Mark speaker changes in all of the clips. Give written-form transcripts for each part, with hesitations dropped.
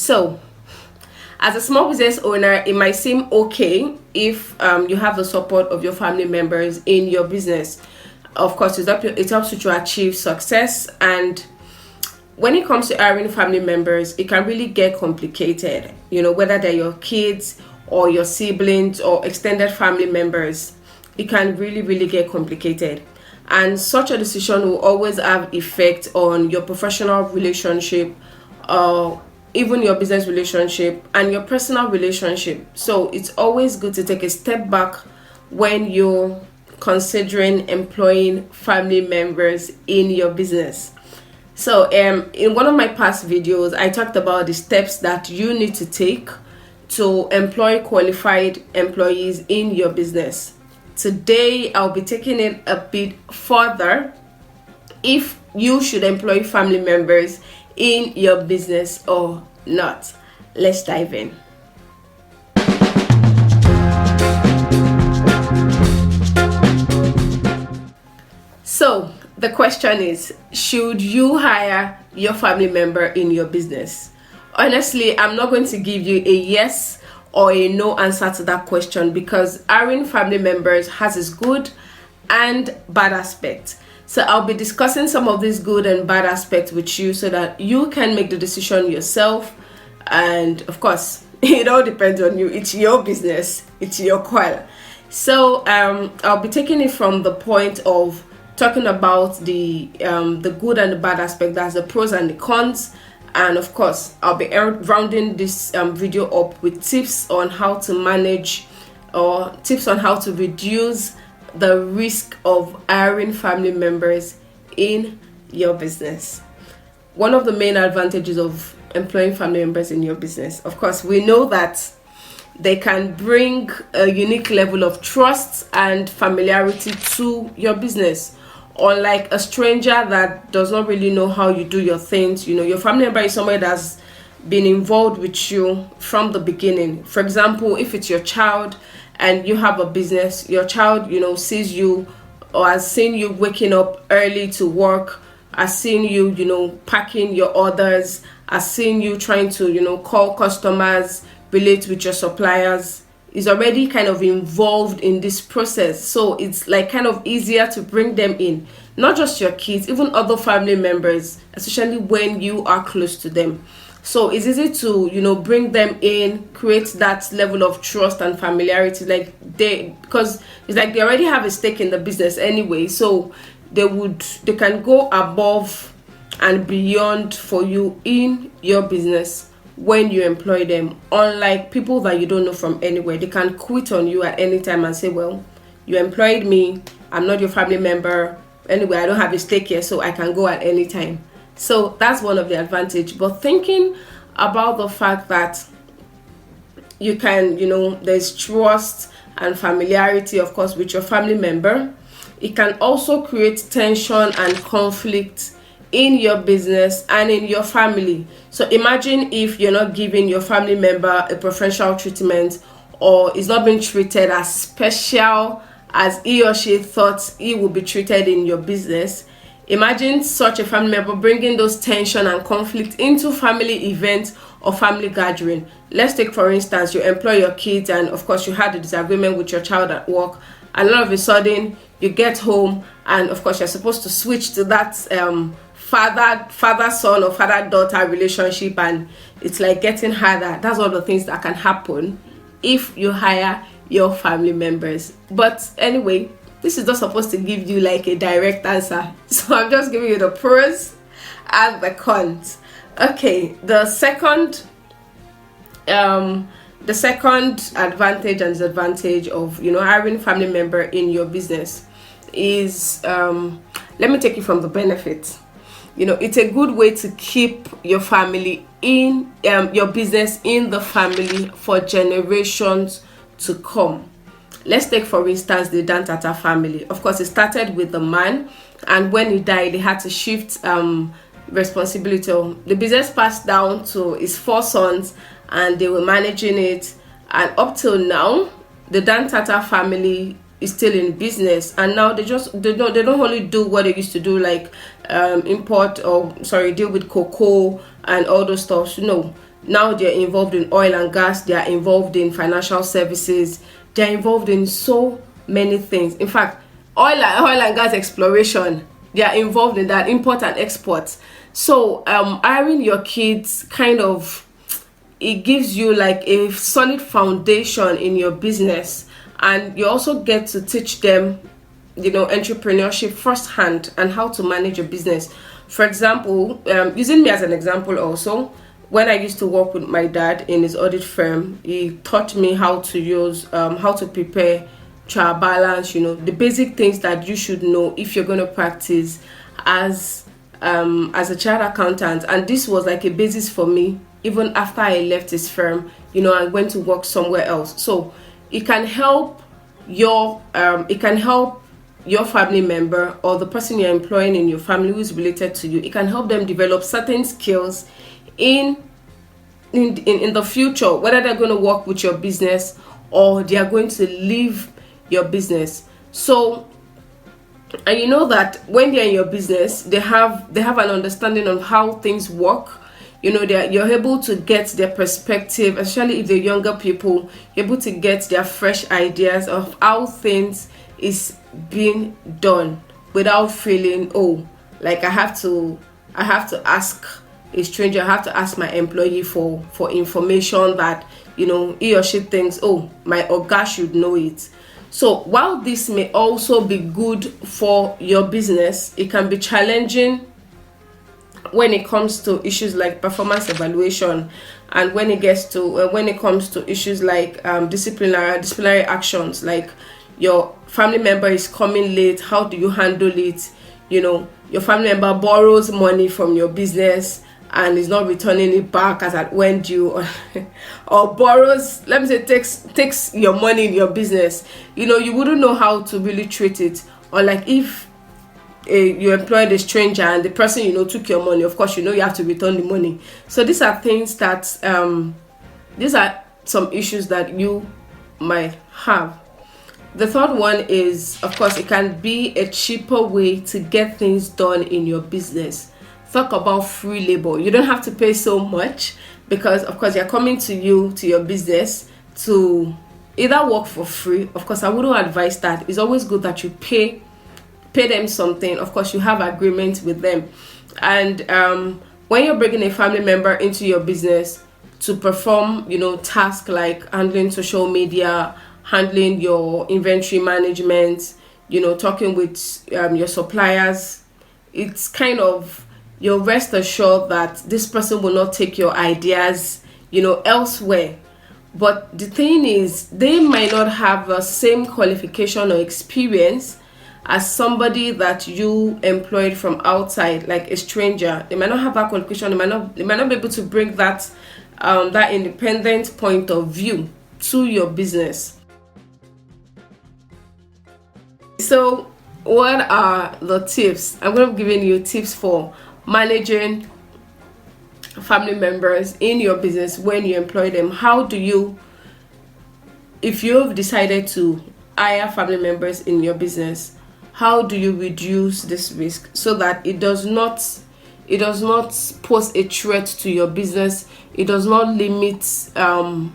Speaker 1: So as a small business owner, it might seem okay if you have the support of your family members in your business. Of course, it helps you to achieve success. And when it comes to hiring family members, it can really get complicated, whether they're your kids or your siblings or extended family members. It can really, really get complicated. And such a decision will always have effect on your professional relationship, even your business relationship and your personal relationship. So it's always good to take a step back when you're considering employing family members in your business. So in one of my past videos, I talked about the steps that you need to take to employ qualified employees in your business. Today, I'll be taking it a bit further if you should employ family members in your business or not. Let's dive in. So the question is, should you hire your family member in your business? Honestly, I'm not going to give you a yes or a no answer to that question, because hiring family members has its good and bad aspects. So I'll be discussing some of these good and bad aspects with you so that you can make the decision yourself. And of course, it all depends on you. It's your business, it's your call. So I'll be taking it from the point of talking about the good and the bad aspect. That's the pros and the cons. And of course, I'll be rounding this video up with tips on how to manage, or tips on how to reduce the risk of hiring family members in your business. One of the main advantages of employing family members in your business, of course, we know that they can bring a unique level of trust and familiarity to your business. Unlike a stranger that does not really know how you do your things, your family member is somebody that's been involved with you from the beginning. For example, if it's your child and you have a business, your child, sees you or has seen you waking up early to work, has seen you, packing your orders, has seen you trying to, call customers, relate with your suppliers, is already kind of involved in this process. So it's like kind of easier to bring them in, not just your kids, even other family members, especially when you are close to them. So it's easy to, bring them in, create that level of trust and familiarity, because it's like they already have a stake in the business anyway. So they can go above and beyond for you in your business when you employ them. Unlike people that you don't know from anywhere, they can quit on you at any time and say, well, you employed me, I'm not your family member, anyway, I don't have a stake here, so I can go at any time. So that's one of the advantages. But thinking about the fact that you can, there's trust and familiarity, of course, with your family member, it can also create tension and conflict in your business and in your family. So imagine if you're not giving your family member a preferential treatment, or is not being treated as special as he or she thought he would be treated in your business. Imagine such a family member bringing those tension and conflict into family events or family gathering. Let's take, for instance, you employ your kids, and of course you had a disagreement with your child at work, and all of a sudden you get home, and of course you're supposed to switch to that father-son or father-daughter relationship, and it's like getting harder. That's all the things that can happen if you hire your family members. But anyway, this is not supposed to give you like a direct answer, so I'm just giving you the pros and the cons. Okay, the second advantage and disadvantage of hiring family member in your business is, let me take it from the benefits. It's a good way to keep your family in your business in the family for generations to come. Let's take, for instance, the Dantata family. Of course, it started with the man, and when he died, they had to shift responsibility. The business passed down to his 4 sons, and they were managing it. And up till now, the Dantata family is still in business, and now they don't only do what they used to do, like deal with cocoa and all those stuff. No, Now they're involved in oil and gas, they are involved in financial services, they're involved in so many things. In fact, oil and gas exploration, they are involved in that, import and export. So hiring your kids kind of, it gives you like a solid foundation in your business, and you also get to teach them, entrepreneurship firsthand and how to manage a business. For example, using me as an example also, when I used to work with my dad in his audit firm, he taught me how to prepare trial balance, the basic things that you should know if you're going to practice as a chartered accountant. And this was like a basis for me even after I left his firm, I went to work somewhere else. So it can help your family member or the person you're employing in your family who is related to you. It can help them develop certain skills in the future, whether they're going to work with your business or they are going to leave your business. So, and you know that when they're in your business, they have an understanding of how things work. You're able to get their perspective, especially if they're younger people. You're able to get their fresh ideas of how things is being done without feeling, oh, like I have to ask a stranger, I have to ask my employee for information that he or she thinks, oh, my oga should know it. So while this may also be good for your business, it can be challenging when it comes to issues like performance evaluation, and when it comes to issues like disciplinary actions, like your family member is coming late, how do you handle it? Your family member borrows money from your business and is not returning it back as at when due, or borrows, let me say, takes your money in your business. You wouldn't know how to really treat it. Or like if you employed a stranger and the person took your money, of course you have to return the money. So these are things that these are some issues that you might have. The third one is, of course, it can be a cheaper way to get things done in your business. Talk about free labor. You don't have to pay so much because, of course, you're coming to your business to either work for free. Of course, I wouldn't advise that. It's always good that you pay them something. Of course, you have agreements with them. And when you're bringing a family member into your business to perform, tasks like handling social media, handling your inventory management, talking with your suppliers, it's kind of, you're rest assured that this person will not take your ideas, elsewhere. But the thing is, they might not have the same qualification or experience as somebody that you employed from outside, like a stranger. They might not have that qualification. They might not be able to bring that independent point of view to your business. So what are the tips? I'm going to be giving you tips for managing family members in your business when you employ them. How do you, if you've decided to hire family members in your business, how do you reduce this risk so that it does not pose a threat to your business? It does not limit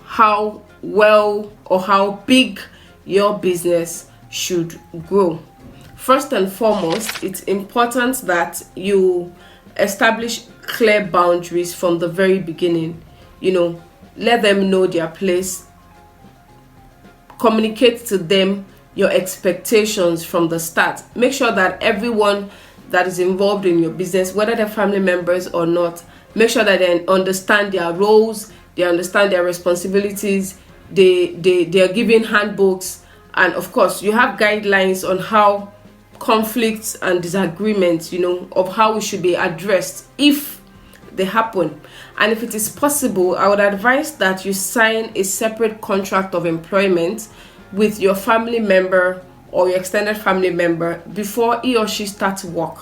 Speaker 1: how well or how big your business should grow. First and foremost, it's important that you establish clear boundaries from the very beginning. Let them know their place. Communicate to them your expectations from the start. Make sure that everyone that is involved in your business, whether they're family members or not, make sure that they understand their roles, they understand their responsibilities, they are given handbooks, and of course you have guidelines on how conflicts and disagreements, of how it should be addressed if they happen. And if it is possible, I would advise that you sign a separate contract of employment with your family member or your extended family member before he or she starts work.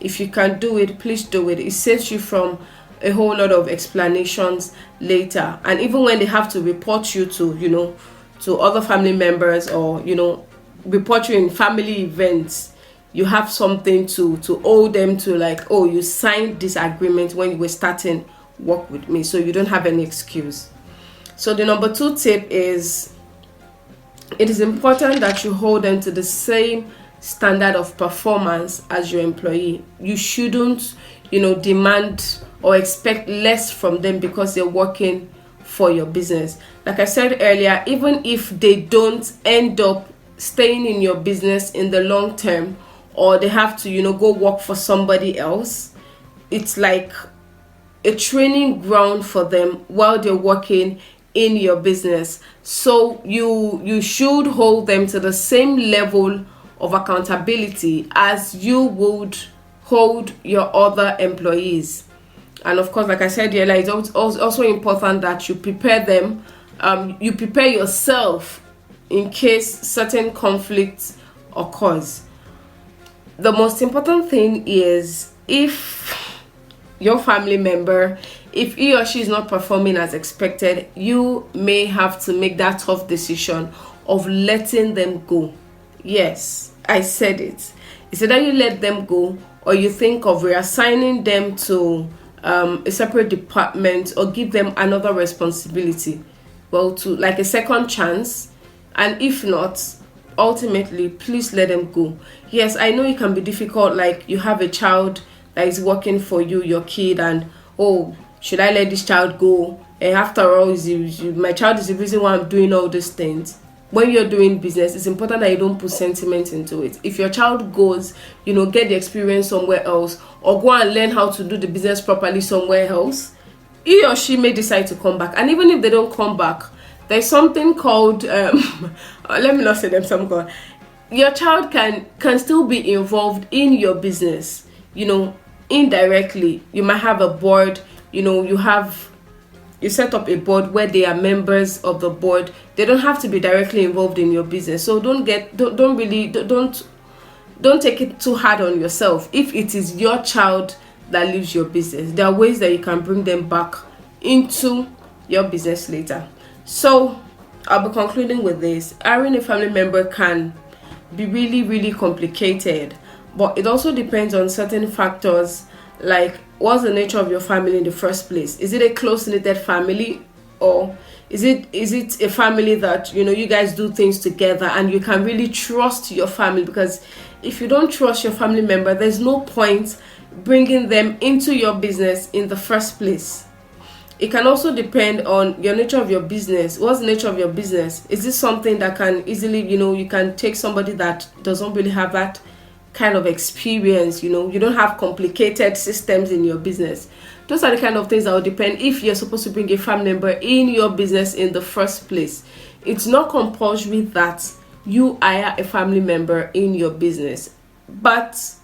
Speaker 1: If you can do it, please do it. It saves you from a whole lot of explanations later. And even when they have to report you to other family members, or report you in family events, you have something to owe them to, like, oh, you signed this agreement when you were starting work with me, so you don't have any excuse. So the number 2 tip is, it is important that you hold them to the same standard of performance as your employee. You shouldn't, demand or expect less from them because they're working for your business. Like I said earlier, even if they don't end up staying in your business in the long term, or they have to, go work for somebody else, it's like a training ground for them while they're working in your business. So you should hold them to the same level of accountability as you would hold your other employees. And of course, like I said earlier, it's also important that you prepare them, you prepare yourself in case certain conflicts occurs. The most important thing is, if your family member, if he or she is not performing as expected, you may have to make that tough decision of letting them go. Yes, I said it. It's either you let them go, or you think of reassigning them to a separate department, or give them another responsibility, to like a second chance. And if not, ultimately, please let them go. Yes, I know it can be difficult, like you have a child that is working for you, your kid, and should I let this child go? And after all, my child is the reason why I'm doing all these things. When you're doing business, it's important that you don't put sentiment into it. If your child goes, get the experience somewhere else, or go and learn how to do the business properly somewhere else, he or she may decide to come back. And even if they don't come back, there's something called let me not say them some called, your child can still be involved in your business, indirectly. You might have a board, you set up a board where they are members of the board. They don't have to be directly involved in your business. So don't take it too hard on yourself. If it is your child that leaves your business, there are ways that you can bring them back into your business later. So I'll be concluding with this. Hiring a family member can be really, really complicated, but it also depends on certain factors, like what's the nature of your family in the first place. Is it a close-knitted family, or is it a family that you guys do things together and you can really trust your family? Because if you don't trust your family member, there's no point bringing them into your business in the first place. It can also depend on your nature of your business. What's the nature of your business? Is this something that can easily, you can take somebody that doesn't really have that kind of experience, you don't have complicated systems in your business. Those are the kind of things that will depend if you're supposed to bring a family member in your business in the first place. It's not compulsory that you hire a family member in your business, but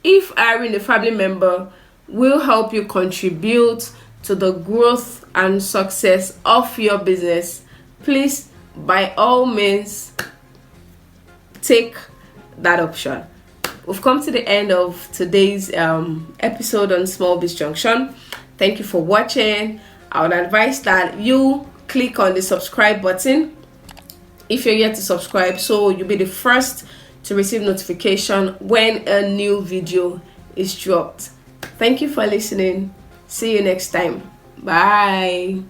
Speaker 1: if hiring a family member will help you contribute to the growth and success of your business, please, by all means, take that option. We've come to the end of today's episode on Small Biz Junction. Thank you for watching. I would advise that you click on the subscribe button if you're yet to subscribe, so you'll be the first to receive notification when a new video is dropped. Thank you for listening. See you next time. Bye.